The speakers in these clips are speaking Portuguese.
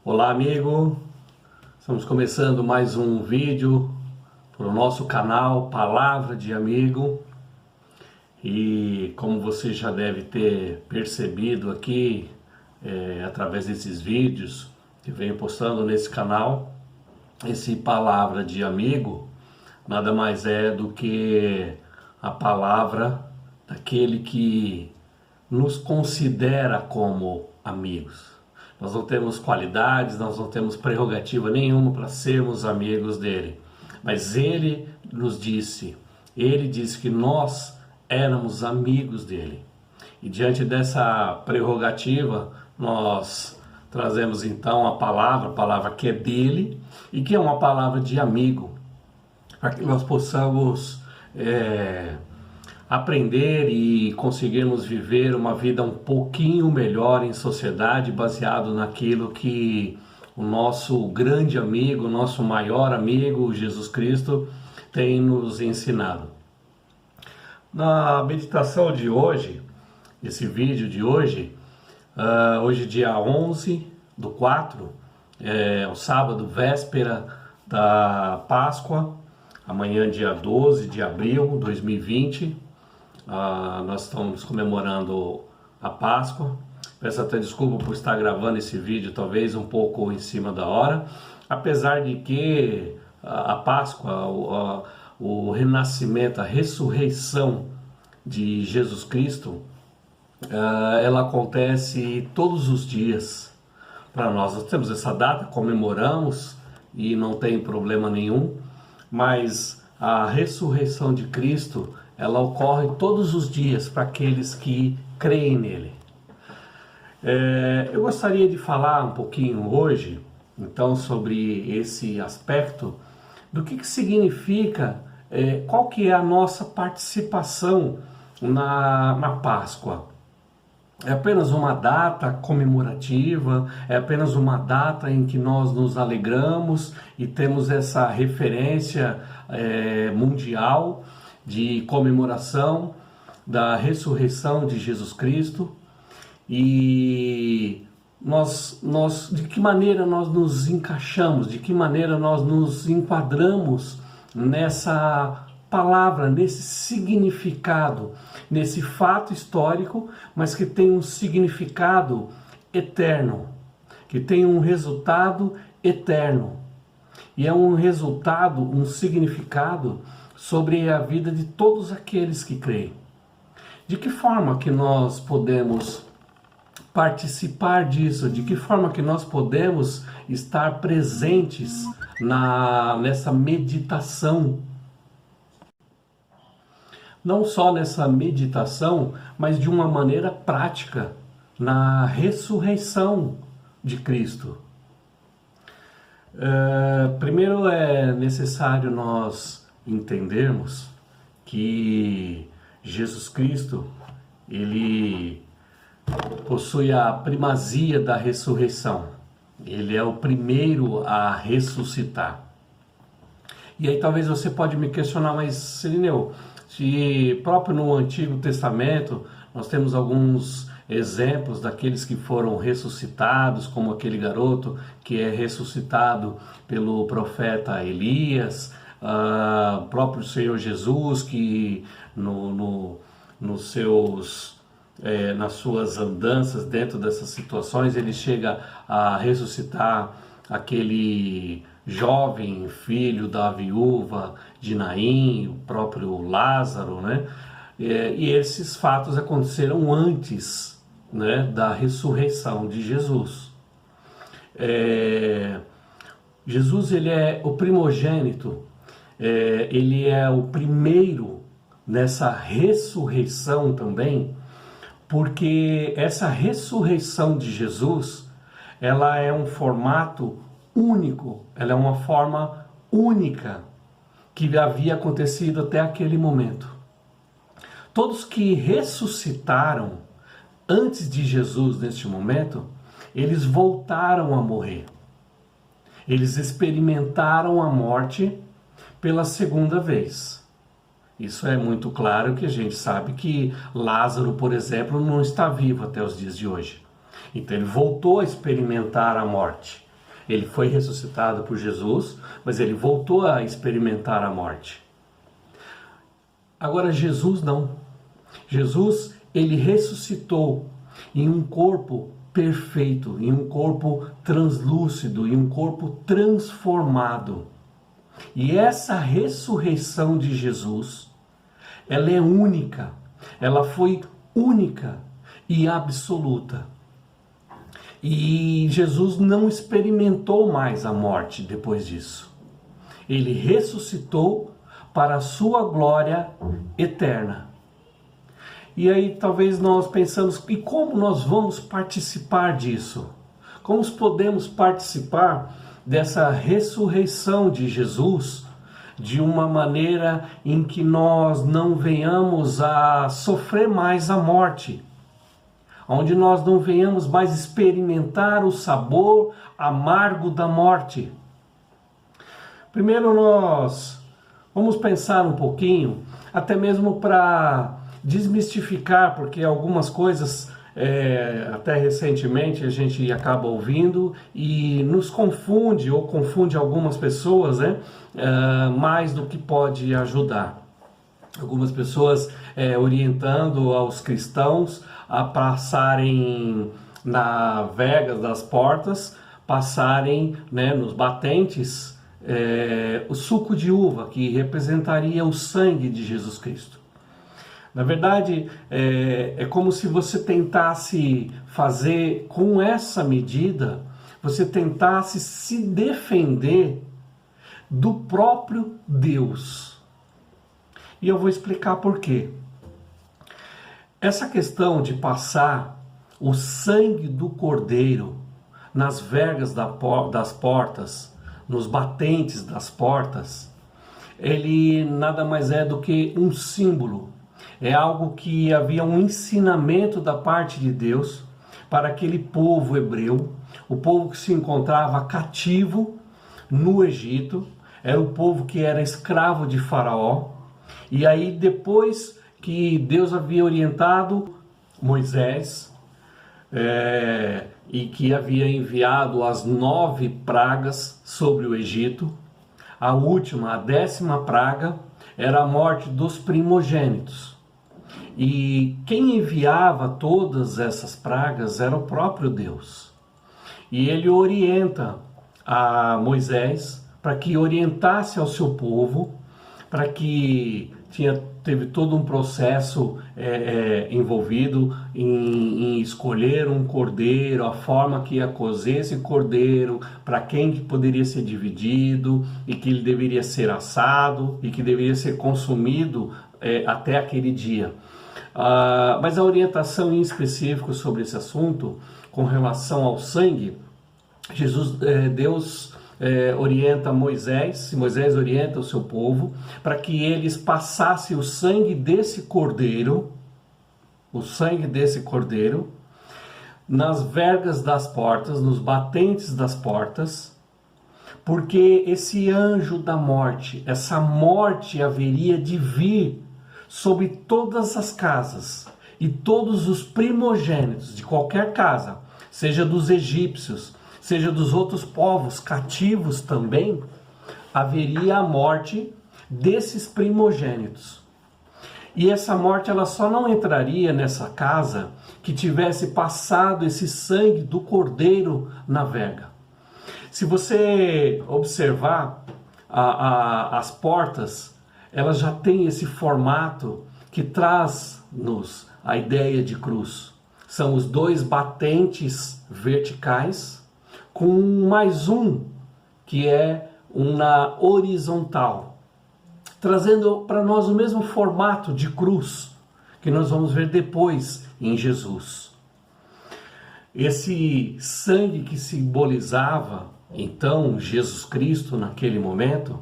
Olá, amigo! Estamos começando mais um vídeo para o nosso canal Palavra de Amigo. E como você já deve ter percebido aqui, através desses vídeos que venho postando nesse canal, esse Palavra de Amigo nada mais é do que a palavra daquele que nos considera como amigos. Nós não temos qualidades, nós não temos prerrogativa nenhuma para sermos amigos dele. Mas ele disse que nós éramos amigos dele. E diante dessa prerrogativa, nós trazemos então a palavra que é dele e que é uma palavra de amigo, para que nós possamos aprender e conseguirmos viver uma vida um pouquinho melhor em sociedade, baseado naquilo que o nosso grande amigo, o nosso maior amigo, Jesus Cristo, tem nos ensinado. Na meditação de hoje, esse vídeo de hoje, hoje dia 11/4, o sábado, véspera da Páscoa, amanhã dia 12 de abril de 2020, nós estamos comemorando a Páscoa. Peço até desculpa por estar gravando esse vídeo talvez um pouco em cima da hora, apesar de que a Páscoa, o renascimento, a ressurreição de Jesus Cristo, ela acontece todos os dias para nós. Nós temos essa data, comemoramos e não tem problema nenhum, mas a ressurreição de Cristo, ela ocorre todos os dias para aqueles que creem nele. Eu gostaria de falar um pouquinho hoje, então, sobre esse aspecto do que significa, qual que é a nossa participação na Páscoa. É apenas uma data comemorativa, é apenas uma data em que nós nos alegramos e temos essa referência mundial de comemoração da ressurreição de Jesus Cristo. E nós de que maneira nós nos encaixamos, de que maneira nós nos enquadramos nessa palavra, nesse significado, nesse fato histórico, mas que tem um significado eterno, que tem um resultado eterno. E é um resultado, um significado sobre a vida de todos aqueles que creem. De que forma que nós podemos participar disso? De que forma que nós podemos estar presentes nessa meditação? Não só nessa meditação, mas de uma maneira prática, na ressurreição de Cristo. Primeiro é necessário nós entendermos que Jesus Cristo, ele possui a primazia da ressurreição. Ele é o primeiro a ressuscitar. E aí talvez você pode me questionar, mas Cirineu, se próprio no Antigo Testamento nós temos alguns exemplos daqueles que foram ressuscitados, como aquele garoto que é ressuscitado pelo profeta Elias, o próprio Senhor Jesus, que nas suas andanças dentro dessas situações, ele chega a ressuscitar aquele jovem filho da viúva de Naim, o próprio Lázaro, né? E esses fatos aconteceram antes, né, da ressurreição de Jesus. Jesus, ele é o primogênito, ele é o primeiro nessa ressurreição também, porque essa ressurreição de Jesus, ela é um formato único, ela é uma forma única que havia acontecido até aquele momento. Todos que ressuscitaram antes de Jesus neste momento, eles voltaram a morrer. Eles experimentaram a morte pela segunda vez. Isso é muito claro, que a gente sabe que Lázaro, por exemplo, não está vivo até os dias de hoje. Então ele voltou a experimentar a morte. Ele foi ressuscitado por Jesus, mas ele voltou a experimentar a morte. Agora Jesus não. Jesus, ele ressuscitou em um corpo perfeito, em um corpo translúcido, em um corpo transformado. E essa ressurreição de Jesus, ela é única, ela foi única e absoluta. E Jesus não experimentou mais a morte depois disso. Ele ressuscitou para a sua glória eterna. E aí talvez nós pensamos, e como nós vamos participar disso? Como podemos participar dessa ressurreição de Jesus de uma maneira em que nós não venhamos a sofrer mais a morte? Onde nós não venhamos mais experimentar o sabor amargo da morte. Primeiro nós vamos pensar um pouquinho, até mesmo para desmistificar, porque algumas coisas, até recentemente a gente acaba ouvindo e nos confunde, ou confunde algumas pessoas, mais do que pode ajudar. Algumas pessoas orientando aos cristãos a passarem na vega das portas, passarem nos batentes o suco de uva, que representaria o sangue de Jesus Cristo. Na verdade, é como se você tentasse fazer, com essa medida, você tentasse se defender do próprio Deus. E eu vou explicar por quê. Essa questão de passar o sangue do Cordeiro nas vergas das portas, nos batentes das portas, ele nada mais é do que um símbolo. É algo que havia um ensinamento da parte de Deus para aquele povo hebreu, o povo que se encontrava cativo no Egito, era o povo que era escravo de Faraó. E aí depois que Deus havia orientado Moisés e que havia enviado as 9 pragas sobre o Egito, a última, a 10ª praga, era a morte dos primogênitos. E quem enviava todas essas pragas era o próprio Deus. E ele orienta a Moisés para que orientasse ao seu povo, para que teve todo um processo envolvido em escolher um cordeiro, a forma que ia cozer esse cordeiro, para quem que poderia ser dividido, e que ele deveria ser assado, e que deveria ser consumido até aquele dia. Mas a orientação em específico sobre esse assunto, com relação ao sangue, Deus orienta Moisés, Moisés orienta o seu povo, para que eles passassem o sangue desse cordeiro, nas vergas das portas, nos batentes das portas, porque esse anjo da morte, essa morte haveria de vir sobre todas as casas e todos os primogênitos de qualquer casa, seja dos egípcios, seja dos outros povos cativos também, haveria a morte desses primogênitos. E essa morte ela só não entraria nessa casa que tivesse passado esse sangue do cordeiro na verga. Se você observar as portas, elas já têm esse formato que traz-nos a ideia de cruz. São os 2 batentes verticais, com mais um que é na horizontal, trazendo para nós o mesmo formato de cruz que nós vamos ver depois em Jesus. Esse sangue que simbolizava então Jesus Cristo naquele momento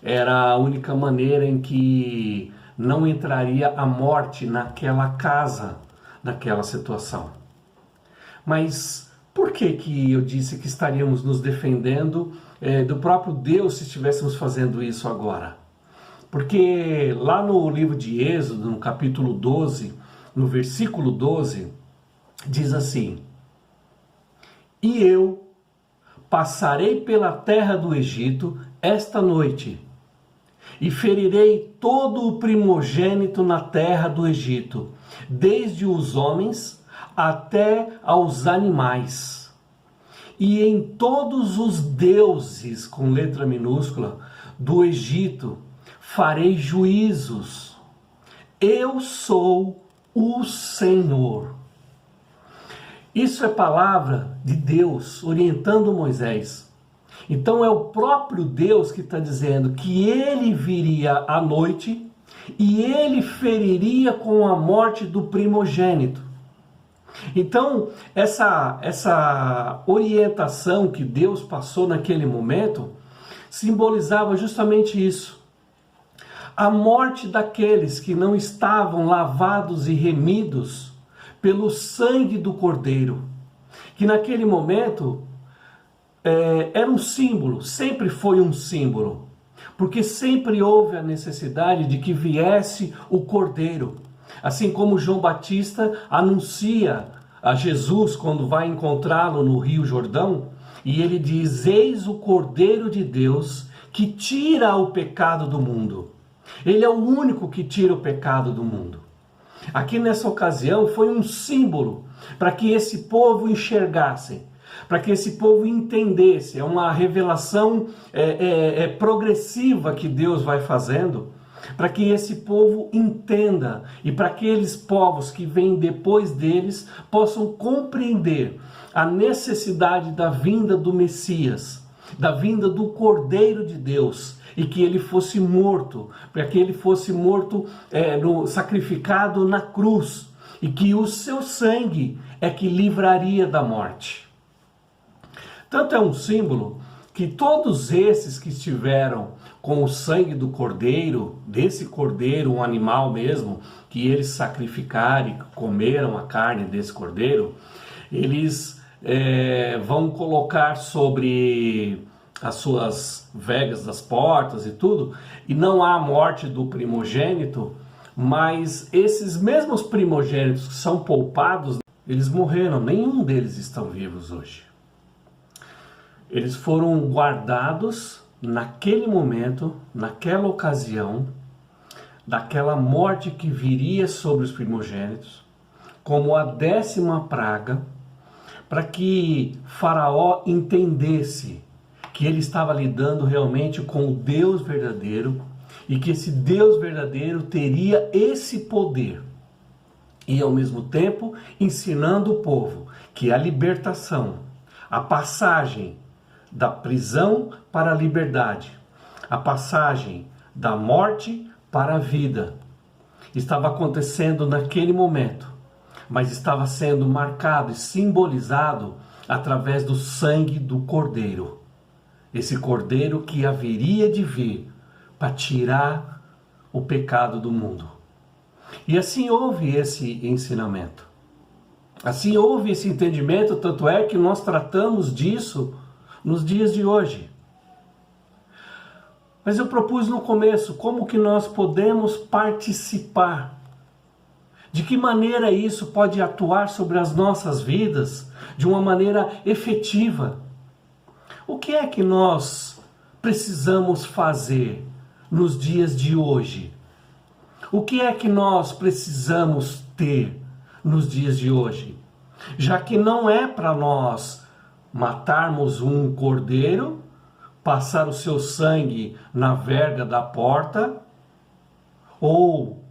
era a única maneira em que não entraria a morte naquela casa, naquela situação. Mas por que eu disse que estaríamos nos defendendo do próprio Deus se estivéssemos fazendo isso agora? Porque lá no livro de Êxodo, no capítulo 12, no versículo 12, diz assim: E eu passarei pela terra do Egito esta noite, e ferirei todo o primogênito na terra do Egito, desde os homens até aos animais. E em todos os deuses, com letra minúscula, do Egito, farei juízos. Eu sou o Senhor. Isso é palavra de Deus orientando Moisés. Então é o próprio Deus que está dizendo que ele viria à noite e ele feriria com a morte do primogênito. Então essa orientação que Deus passou naquele momento simbolizava justamente isso. A morte daqueles que não estavam lavados e remidos pelo sangue do Cordeiro, que naquele momento era um símbolo, sempre foi um símbolo, porque sempre houve a necessidade de que viesse o Cordeiro. Assim como João Batista anuncia a Jesus quando vai encontrá-lo no Rio Jordão, e ele diz: eis o Cordeiro de Deus que tira o pecado do mundo. Ele é o único que tira o pecado do mundo. Aqui nessa ocasião foi um símbolo para que esse povo enxergasse, para que esse povo entendesse. É uma revelação progressiva que Deus vai fazendo, para que esse povo entenda e para que aqueles povos que vêm depois deles possam compreender a necessidade da vinda do Messias, da vinda do Cordeiro de Deus, e que ele fosse morto, para que ele fosse morto, sacrificado na cruz, e que o seu sangue é que livraria da morte. Tanto é um símbolo que todos esses que estiveram com o sangue do cordeiro, desse cordeiro, um animal mesmo, que eles sacrificaram e comeram a carne desse cordeiro, eles vão colocar sobre as suas vegas das portas e tudo, e não há morte do primogênito, mas esses mesmos primogênitos que são poupados, eles morreram, nenhum deles estão vivos hoje. Eles foram guardados naquele momento, naquela ocasião, daquela morte que viria sobre os primogênitos, como a 10ª praga, para que Faraó entendesse que ele estava lidando realmente com o Deus verdadeiro e que esse Deus verdadeiro teria esse poder. E ao mesmo tempo ensinando o povo que a libertação, a passagem da prisão para a liberdade, a passagem da morte para a vida, estava acontecendo naquele momento, mas estava sendo marcado e simbolizado através do sangue do Cordeiro. Esse Cordeiro que haveria de vir para tirar o pecado do mundo. E assim houve esse ensinamento. Assim houve esse entendimento, tanto é que nós tratamos disso nos dias de hoje. Mas eu propus no começo como que nós podemos participar. De que maneira isso pode atuar sobre as nossas vidas de uma maneira efetiva. O que é que nós precisamos fazer nos dias de hoje? O que é que nós precisamos ter nos dias de hoje? Já que não é para nós matarmos um cordeiro, passar o seu sangue na verga da porta, ou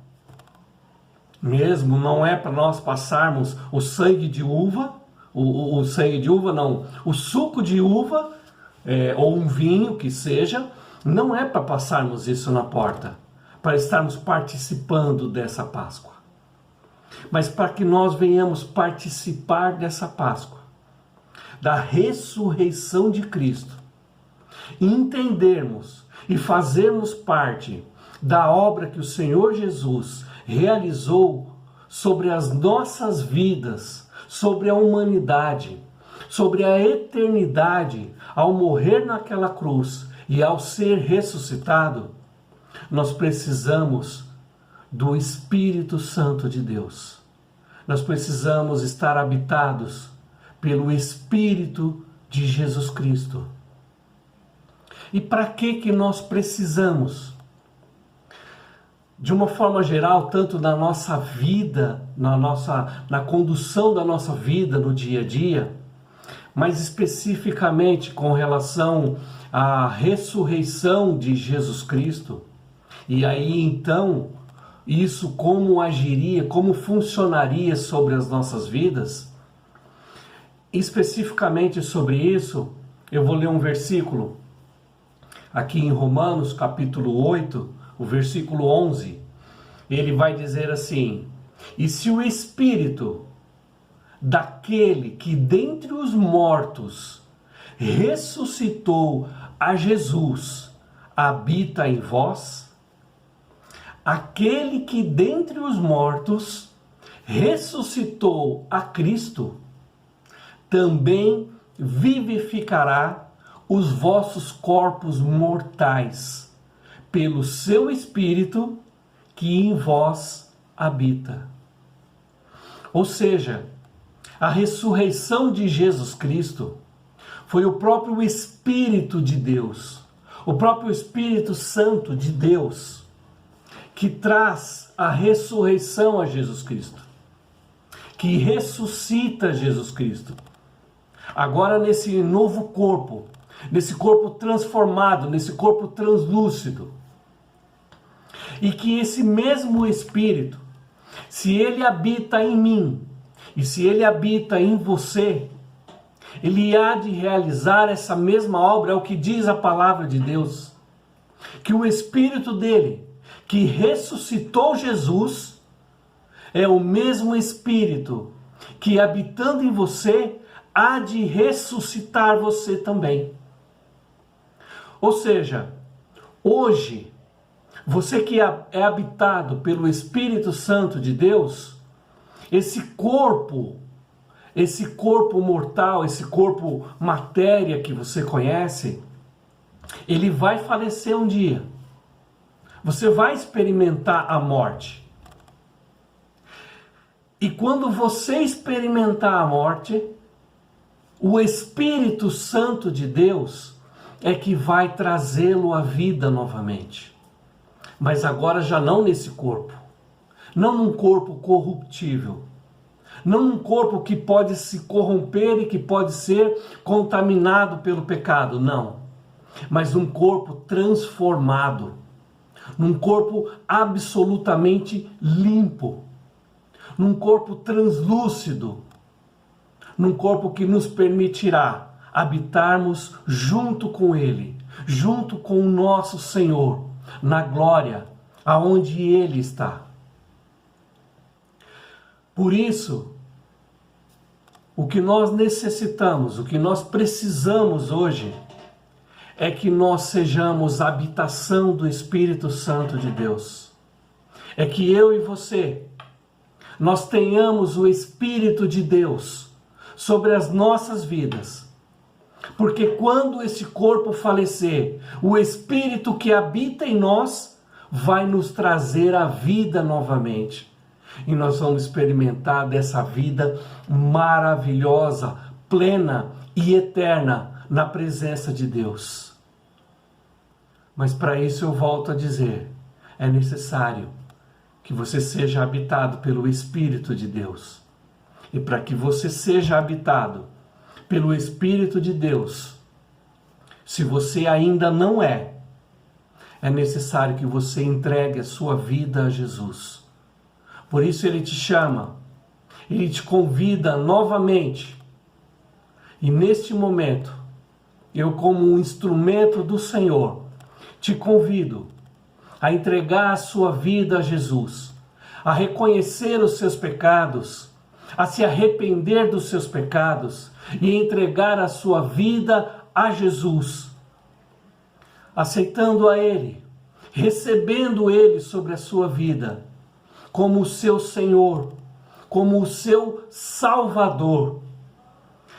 mesmo não é para nós passarmos o sangue de uva, o sangue de uva não, o suco de uva, ou um vinho que seja, não é para passarmos isso na porta, para estarmos participando dessa Páscoa, mas para que nós venhamos participar dessa Páscoa, da ressurreição de Cristo, e entendermos e fazermos parte da obra que o Senhor Jesus realizou sobre as nossas vidas, sobre a humanidade, sobre a eternidade, ao morrer naquela cruz e ao ser ressuscitado. Nós precisamos do Espírito Santo de Deus. Nós precisamos estar habitados pelo Espírito de Jesus Cristo. E para que nós precisamos? De uma forma geral, tanto na nossa vida, na condução da nossa vida no dia a dia, mas especificamente com relação à ressurreição de Jesus Cristo. E aí então, isso como agiria, como funcionaria sobre as nossas vidas? Especificamente sobre isso, eu vou ler um versículo aqui em Romanos capítulo 8, o versículo 11. Ele vai dizer assim: e se o Espírito daquele que dentre os mortos ressuscitou a Jesus habita em vós, aquele que dentre os mortos ressuscitou a Cristo, também vivificará os vossos corpos mortais, pelo seu Espírito que em vós habita. Ou seja, a ressurreição de Jesus Cristo foi o próprio Espírito de Deus, o próprio Espírito Santo de Deus, que traz a ressurreição a Jesus Cristo, que ressuscita Jesus Cristo. Agora nesse novo corpo, nesse corpo transformado, nesse corpo translúcido. E que esse mesmo Espírito, se ele habita em mim, e se ele habita em você, ele há de realizar essa mesma obra, é o que diz a palavra de Deus. Que o Espírito dele, que ressuscitou Jesus, é o mesmo Espírito que habitando em você, há de ressuscitar você também. Ou seja, hoje, você que é habitado pelo Espírito Santo de Deus, esse corpo mortal, esse corpo matéria que você conhece, ele vai falecer um dia. Você vai experimentar a morte. E quando você experimentar a morte, o Espírito Santo de Deus é que vai trazê-lo à vida novamente. Mas agora já não nesse corpo. Não num corpo corruptível. Não num corpo que pode se corromper e que pode ser contaminado pelo pecado. Não. Mas num corpo transformado. Num corpo absolutamente limpo. Num corpo translúcido. Num corpo que nos permitirá habitarmos junto com Ele, junto com o nosso Senhor, na glória, aonde Ele está. Por isso, o que nós necessitamos, o que nós precisamos hoje, é que nós sejamos a habitação do Espírito Santo de Deus. É que eu e você, nós tenhamos o Espírito de Deus sobre as nossas vidas. Porque quando esse corpo falecer, o Espírito que habita em nós vai nos trazer a vida novamente. E nós vamos experimentar dessa vida maravilhosa, plena e eterna na presença de Deus. Mas para isso eu volto a dizer, é necessário que você seja habitado pelo Espírito de Deus. E para que você seja habitado pelo Espírito de Deus, se você ainda não é necessário que você entregue a sua vida a Jesus. Por isso Ele te chama, Ele te convida novamente. E neste momento, eu como um instrumento do Senhor, te convido a entregar a sua vida a Jesus, a reconhecer os seus pecados, a se arrepender dos seus pecados e entregar a sua vida a Jesus, aceitando a Ele, recebendo Ele sobre a sua vida, como o seu Senhor, como o seu Salvador,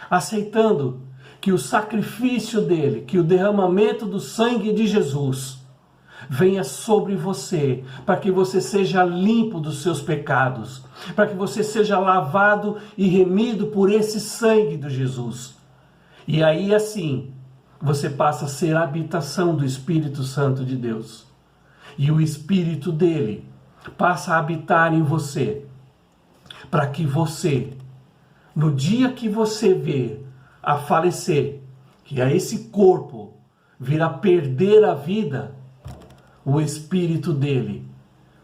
aceitando que o sacrifício dele, que o derramamento do sangue de Jesus venha sobre você, para que você seja limpo dos seus pecados, para que você seja lavado e remido por esse sangue de Jesus. E aí assim, você passa a ser a habitação do Espírito Santo de Deus. E o Espírito dele passa a habitar em você, para que você, no dia que você vê a falecer, que a esse corpo vir a perder a vida, o Espírito dele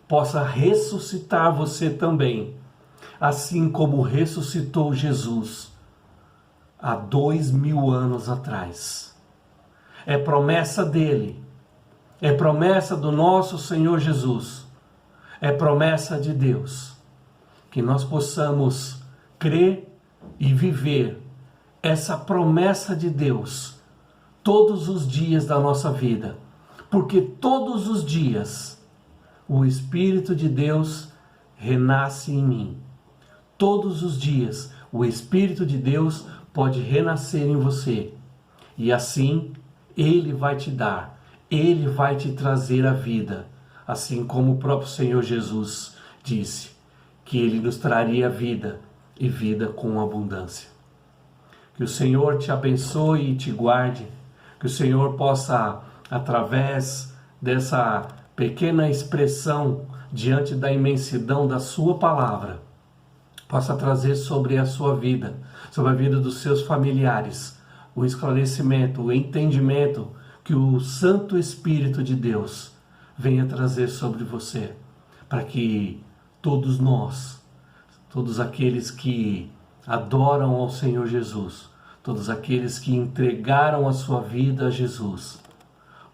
possa ressuscitar você também, assim como ressuscitou Jesus há 2000 anos atrás. É promessa dele, é promessa do nosso Senhor Jesus, é promessa de Deus, que nós possamos crer e viver essa promessa de Deus todos os dias da nossa vida, porque todos os dias o Espírito de Deus renasce em mim. Todos os dias o Espírito de Deus pode renascer em você, e assim ele vai te dar, ele vai te trazer a vida, assim como o próprio Senhor Jesus disse que ele nos traria vida e vida com abundância. Que o Senhor te abençoe e te guarde, que o Senhor possa, através dessa pequena expressão diante da imensidão da sua palavra, possa trazer sobre a sua vida, sobre a vida dos seus familiares, o esclarecimento, o entendimento que o Santo Espírito de Deus venha trazer sobre você, para que todos nós, todos aqueles que adoram ao Senhor Jesus, todos aqueles que entregaram a sua vida a Jesus,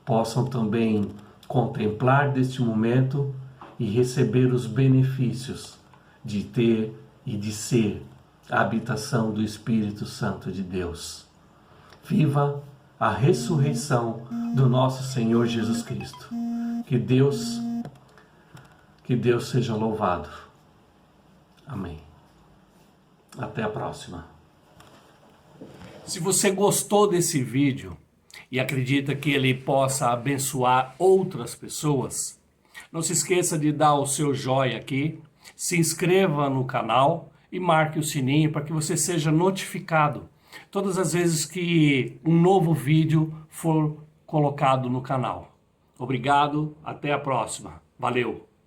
possam também contemplar deste momento e receber os benefícios de ter e de ser a habitação do Espírito Santo de Deus. Viva a ressurreição do nosso Senhor Jesus Cristo. Que Deus seja louvado. Amém. Até a próxima. Se você gostou desse vídeo e acredita que ele possa abençoar outras pessoas, não se esqueça de dar o seu joinha aqui, se inscreva no canal e marque o sininho para que você seja notificado todas as vezes que um novo vídeo for colocado no canal. Obrigado, até a próxima. Valeu!